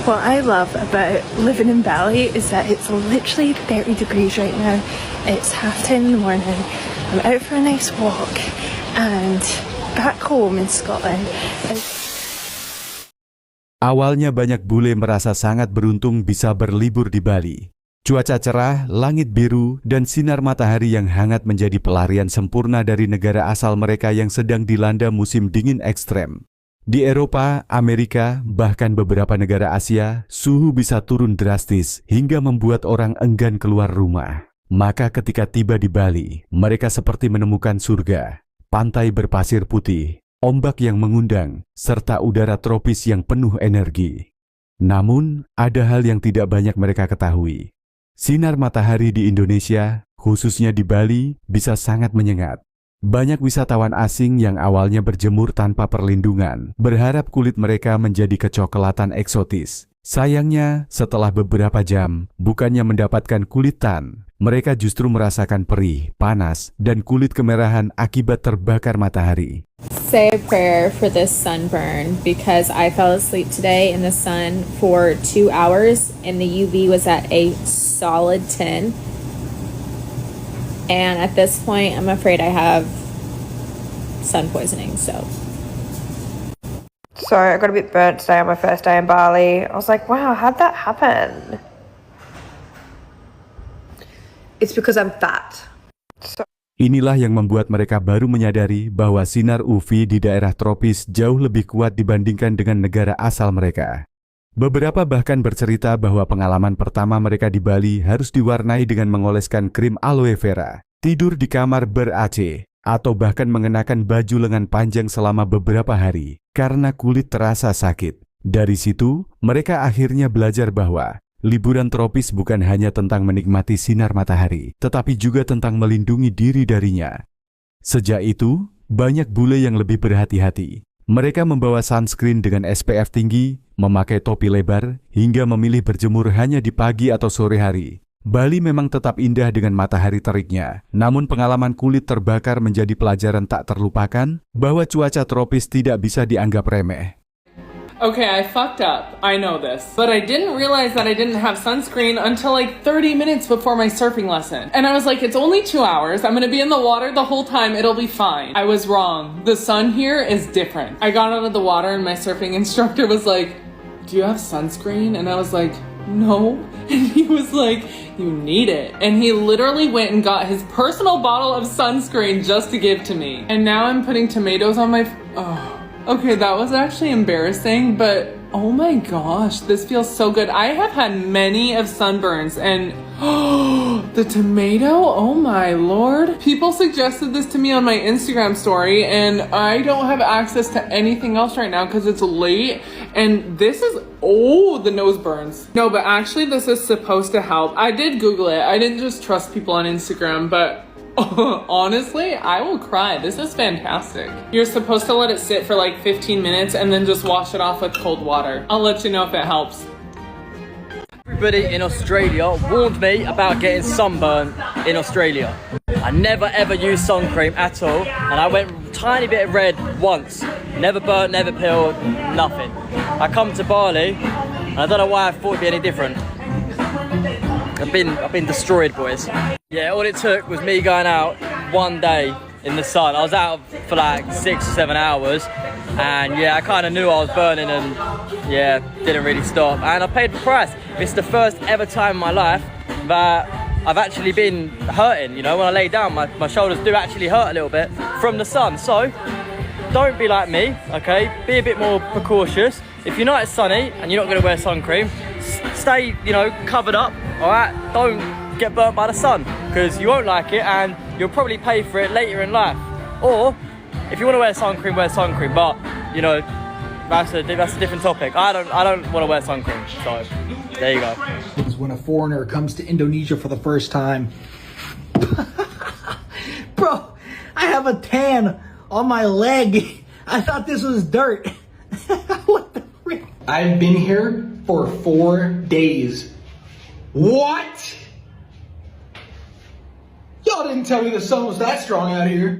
What I love about living in Bali is that it's literally 30 degrees right now. It's 10:30 in the morning. I'm out for a nice walk, and back home in Scotland. Awalnya banyak bule merasa sangat beruntung bisa berlibur di Bali. Cuaca cerah, langit biru, dan sinar matahari yang hangat menjadi pelarian sempurna dari negara asal mereka yang sedang dilanda musim dingin ekstrem. Di Eropa, Amerika, bahkan beberapa negara Asia, suhu bisa turun drastis hingga membuat orang enggan keluar rumah. Maka ketika tiba di Bali, mereka seperti menemukan surga. Pantai berpasir putih, ombak yang mengundang, serta udara tropis yang penuh energi. Namun, ada hal yang tidak banyak mereka ketahui. Sinar matahari di Indonesia, khususnya di Bali, bisa sangat menyengat. Banyak wisatawan asing yang awalnya berjemur tanpa perlindungan, berharap kulit mereka menjadi kecoklatan eksotis. Sayangnya, setelah beberapa jam, bukannya mendapatkan kulit tan, mereka justru merasakan perih, panas, dan kulit kemerahan akibat terbakar matahari. Say a prayer for this sunburn because I fell asleep today in the sun for 2 hours and the UV was at a solid 10. And at this point, I'm afraid I have sun poisoning, so. I got a bit burnt today on my first day in Bali. I was like, wow, how'd that happen? It's because I'm fat. Inilah yang membuat mereka baru menyadari bahwa sinar UV di daerah tropis jauh lebih kuat dibandingkan dengan negara asal mereka. Beberapa bahkan bercerita bahwa pengalaman pertama mereka di Bali harus diwarnai dengan mengoleskan krim aloe vera, tidur di kamar ber-AC, atau bahkan mengenakan baju lengan panjang selama beberapa hari karena kulit terasa sakit. Dari situ, mereka akhirnya belajar bahwa liburan tropis bukan hanya tentang menikmati sinar matahari, tetapi juga tentang melindungi diri darinya. Sejak itu, banyak bule yang lebih berhati-hati. Mereka membawa sunscreen dengan SPF tinggi, memakai topi lebar, hingga memilih berjemur hanya di pagi atau sore hari. Bali memang tetap indah dengan matahari teriknya, namun pengalaman kulit terbakar menjadi pelajaran tak terlupakan bahwa cuaca tropis tidak bisa dianggap remeh. Okay, I fucked up. I know this. But I didn't realize that I didn't have sunscreen until like 30 minutes before my surfing lesson. And I was like, it's only 2 hours. I'm gonna be in the water the whole time. It'll be fine. I was wrong. The sun here is different. I got out of the water and my surfing instructor was like, do you have sunscreen? And I was like, no. And he was like, you need it. And he literally went and got his personal bottle of sunscreen just to give to me. And now I'm putting tomatoes on my... Okay, that was actually embarrassing, but oh my gosh, this feels so good. I have had many of sunburns and the tomato, oh my lord. People suggested this to me on my Instagram story and I don't have access to anything else right now because it's late and this is, oh, the nose burns. No, but actually this is supposed to help. I did Google it. I didn't just trust people on Instagram, but honestly, I will cry. This is fantastic. You're supposed to let it sit for like 15 minutes and then just wash it off with cold water. I'll let you know if it helps. Everybody in Australia warned me about getting sunburn in Australia. I never ever used sun cream at all and I went tiny bit red once. Never burnt, never peeled, nothing. I come to Bali and I don't know why I thought it'd be any different. I've been destroyed, boys. Yeah, all it took was me going out one day in the sun. I was out for like 6 or 7 hours and yeah, I kind of knew I was burning and yeah, didn't really stop. And I paid the price. It's the first ever time in my life that I've actually been hurting, you know, when I lay down, my shoulders do actually hurt a little bit from the sun. So don't be like me, okay? Be a bit more precautious. If you're not sunny and you're not going to wear sun cream, stay, you know, covered up, all right? Don't get burnt by the sun because you won't like it and you'll probably pay for it later in life. Or if you want to wear sun cream, but you know, that's a different topic. I don't want to wear sun cream, so there you go. When a foreigner comes to Indonesia for the first time, bro, I have a tan on my leg. I thought this was dirt. What the frick? I've been here for 4 days. What? Y'all didn't tell me the sun was that strong out here.